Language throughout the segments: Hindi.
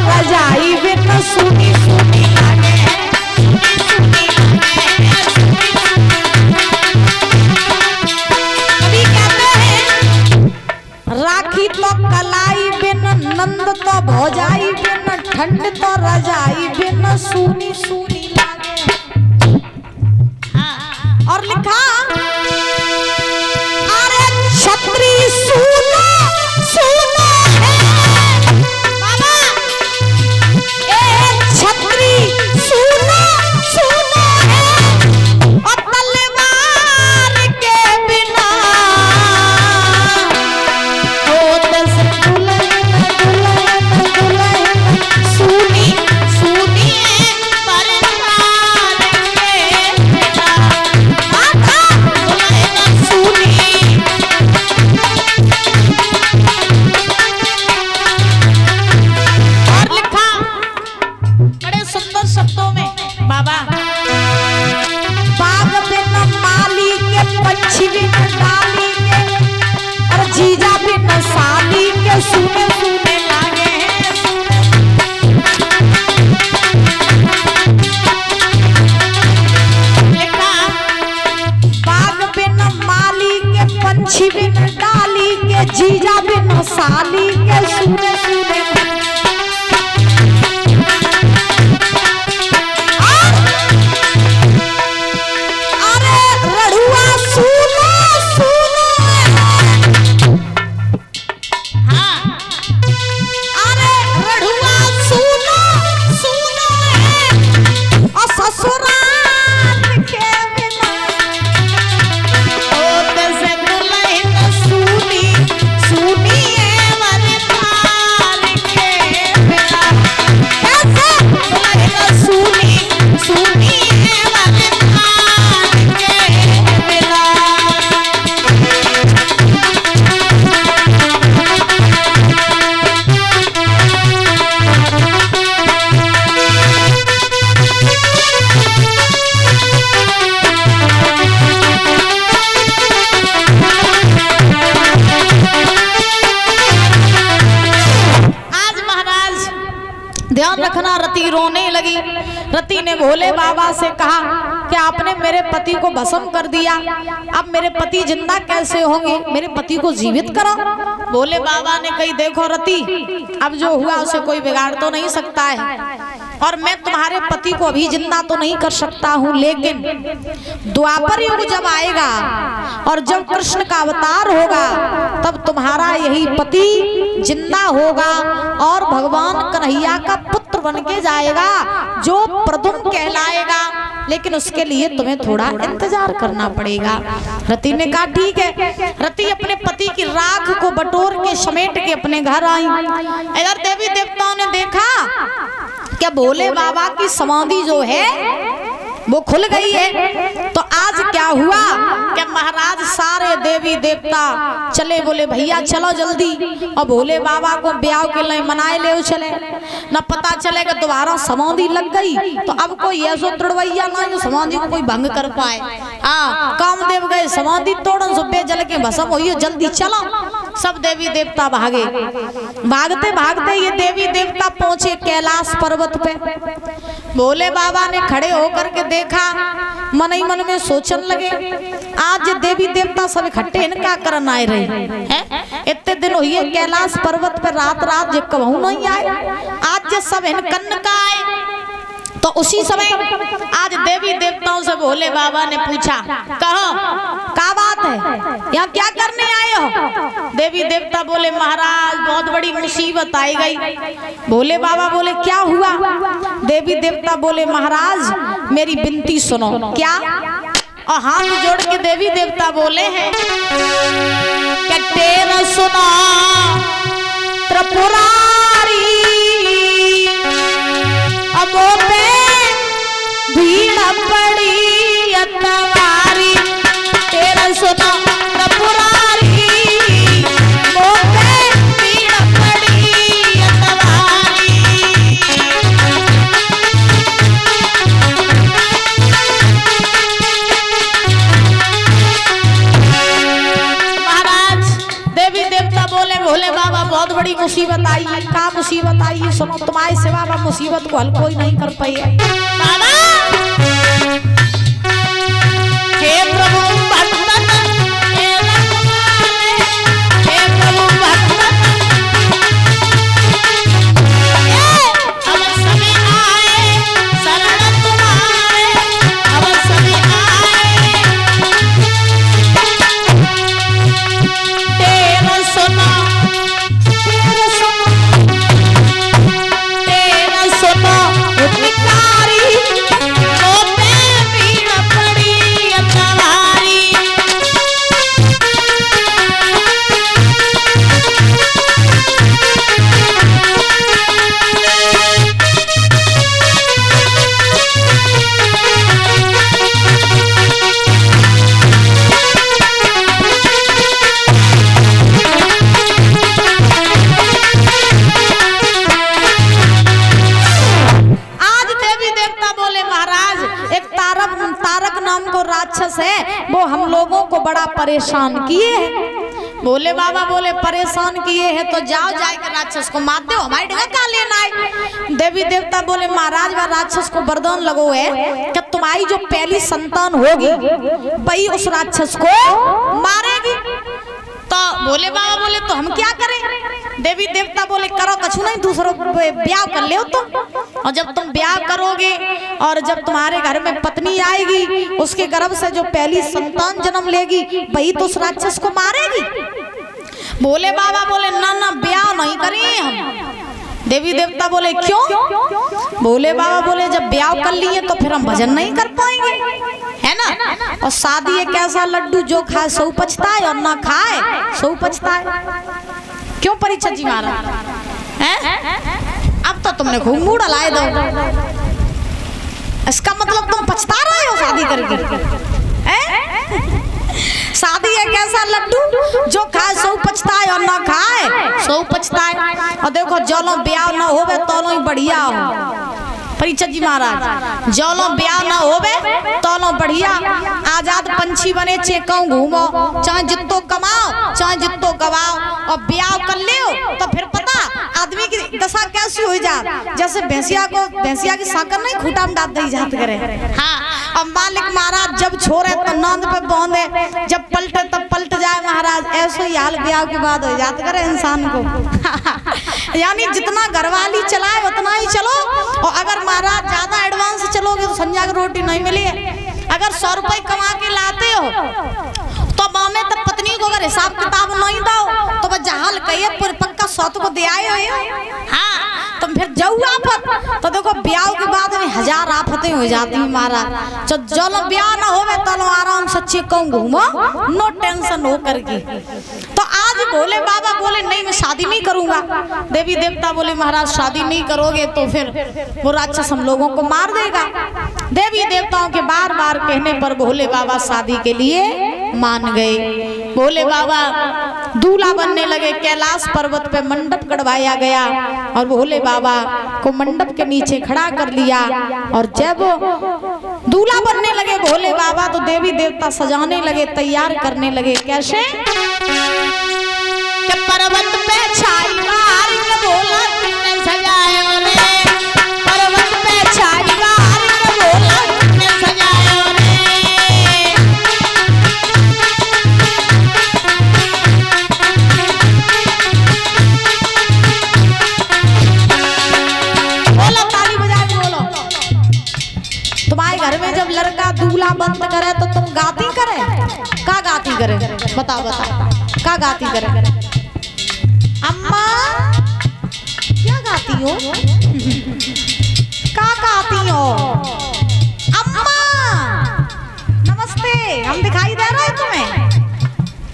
रजाई बिन सुनी सुनी लागे। कभी कहते हैं राखी तो कलाई बिन, नंद तो भौजाई बिन, ठंड तो रजाई बिन सुनी सुनी लागे। और लिखा अरे छत्री सुनो सुनो है बाबा, ए छत्री सुनो सुनो है और तलवार के बिना होत से दुल्हन दुल्हन दुल्हन सुनी सुनी परवार के बिना शब्दों में बाबा बाग बिन माली के, पंछी बिन डाली के, और जीजा बिन साली के सुने सुने लागे। लिखा बाग बिन माली के, पंछी बिन डाली के, जीजा बिन साली के सुने सुने लागे। ध्यान रखना, रति रोने लगी। रति ने भोले बाबा से कहा कि आपने मेरे पति को भस्म कर दिया, अब मेरे पति जिंदा कैसे होंगे, मेरे पति को जीवित करो। भोले बाबा ने कही देखो रति, अब जो हुआ उसे कोई बिगाड़ तो नहीं सकता है, और मैं तुम्हारे पति को अभी जिंदा तो नहीं कर सकता हूँ, लेकिन द्वापर युग जब आएगा और जब कृष्ण का अवतार होगा तब तुम्हारा यही पति जिंदा होगा और भगवान कन्हैया का पुत्र बन के जाएगा जो प्रदुम्न कहलाएगा, लेकिन उसके लिए तुम्हें थोड़ा इंतजार करना पड़ेगा। रति ने कहा ठीक है। रति अपने पति की राख को बटोर के समेट के अपने घर आई। इधर देवी देवताओं ने देखा क्या भोले बाबा की समाधि जो है वो खुल गई है। तो आज क्या हुआ कि महाराज सारे देवी देवता चले, बोले भैया चलो जल्दी, और भोले बाबा को ब्याह के लिए मनाए ले चले। न पता चलेगा दोबारा समाधि लग गई तो अब कोई ऐसो तोड़वैया ना जो समाधि को कोई भंग कर पाए। कामदेव गए समाधि तोड़न, सुबह जल के भस्म हुई, जल्दी चलो। सब देवी देवता भागे। भागते भागते ये देवी देवता पहुंचे कैलाश पर्वत पे। भोले बाबा ने खड़े होकर के देखा, मन ही मन में सोचने लगे आज देवी देवता सब इकट्ठे इनका करन आए रहे हैं, इतने दिन हुए कैलाश पर्वत पे रात रात जो कहूं नहीं आए, आज जो सब इनकन का आए। तो उसी समय आज देवी देवताओं से भोले बाबा ने पूछा कहो क्या बात है, यहाँ क्या करने आए हो। देवी देवता बोले महाराज बहुत बड़ी मुसीबत आई गई। भोले बाबा बोले क्या हुआ। देवी देवता बोले महाराज मेरी विनती सुनो। क्या। और हाथ जोड़ के देवी देवता बोले हैं कि तेरा सुनो त्रिपुरारी, अब पे भीड़ पड़ी अतवारी। तेरा सुनो त्रिपुरारी, वो पे भीड़ पड़ी अतवारी। महाराज देवी देवता बोले भोले बाबा बहुत बड़ी मुसीबत आई का मुसीबत आई सुनो, तुम्हारे सिवा वह मुसीबत को हल कोई नहीं कर पाई है। हे प्रभु भगवत हे रखवाले, हे प्रभु भगवत अब सभी आए शरण तुम्हारे, अब सभी आए तेरा सुना, तेरा सुना, तेरा सुना भिखारी रोते पीड़ पड़ी अतवारी। आज देवी देवता बोले महाराज एक तारक नाम को राक्षस है, वो हम लोगों को बड़ा परेशान किए है। बोले बाबा बोले परेशान किए हैं तो जाओ जाकर राक्षस को मार दो, हमारी जगह क्या लेना है। देवी देवता बोले महाराज वह राक्षस को वरदान लगो है कि तुम्हारी जो पहली संतान होगी वही उस राक्षस को मारेगी। तो बोले बाबा बोले तो हम क्या करें। देवी देवता बोले करो कछु नहीं, दूसरों ब्याह कर ले तुम, और जब तुम ब्याह करोगे और जब तुम्हारे घर में पत्नी आएगी उसके गर्भ से जो पहली संतान जन्म लेगी वही तो उस राक्षस को मारेगी। बोले बाबा बोले ना ना ब्याह नहीं करें हम। देवी देवता बोले क्यों। बोले बाबा बोले जब ब्याह कर लिए तो फिर हम भजन नहीं कर पाएंगे, है ना। और शादी एक ऐसा लड्डू जो खाए सौ पछताए और ना खाए सौ पछताए। क्यों परीक्षित जी महाराज हैं? अब तो तुमने खूब मूड हलाए दो, इसका मतलब तुम पछता रहे हो शादी करके। शादी एक ऐसा लड्डू जो खाए सौ पछताए और ना खाए सौ पछताए। और देखो जौलो ब्याह ना होवे तौलो ही बढ़िया हो। परीक्षित जी महाराज जौलो ब्याह ना होवे तौलो बढ़िया। आजाद पंछी बने चेकों घूमो, चाहे जितो कमाओ चाहे जितो गवाओ, और ब्याह कर ले तो फिर पता आदमी की दशा कैसी हो जा, जैसे भैंसिया की साकर नहीं खूटा में डाल दी जात करे। हाँ, अब मालिक महाराज जब छोड़े तो नांद पे बांधे, जब पलटे तब पलट जाए महाराज। ऐसे ही हाल ब्याह के बाद हो जात करे इंसान को। यानी जितना घरवाली चलाए उतना ही चलो, और अगर महाराज ज्यादा एडवांस चलोगे तो संजा की रोटी नहीं मिली। अगर 100 रुपए कमा के लाते हो तो मामे तब पत्नी को अगर हिसाब किताब नहीं दो तो बस जहाल कहिए पूरे पक्का 100 को दे आए हो। हाँ, तुम फिर जाओ आफत। तो देखो ब्याह के बाद में 1000 आफतें हो जाती हैं महाराज। तो जो ब्याह ना होवे तो आराम सच्चे कहूँ घूमो, नो टेंशन हो करके। तो आज बोले बाबा बोले नहीं मैं शादी नहीं करूंगा। देवी देवता बोले महाराज शादी नहीं करोगे तो फिर वो राक्षस हम लोगों को मार देगा। देवी देवताओं के बार बार कहने पर भोले बाबा शादी के लिए मान गए। भोले बाबा दूल्हा बनने लगे। कैलाश पर्वत पे मंडप गड़वाया गया और भोले बाबा को मंडप के नीचे खड़ा कर लिया। और जब दूल्हा बनने लगे भोले बाबा तो देवी देवता सजाने लगे, तैयार करने लगे। कैसे कि पर्वत पे छाई बार के भोला ने सजायो रे, पर्वत पे छाई बार के भोला ने सजायो रे। बोलो ताली बजा के बोलो। तुम्हारे घर में जब लड़का दूल्हा बंद करे तो तुम गाती करे, का गाती करे बताओ बताओ, का गाती करे। अम्मा क्या गाती हो, का गाती हो। अम्मा नमस्ते, हम दिखाई दे रहे हैं तुम्हें।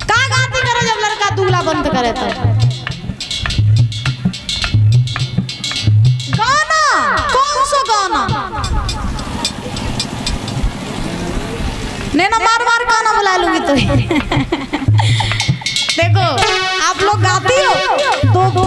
का गाती करे जब लड़का दूल्हा बंद करे तो। गाना कौन सा गाना। नहीं ना मार मार गाना बुला लूंगी तो। देखो आप लोग गाती हो तो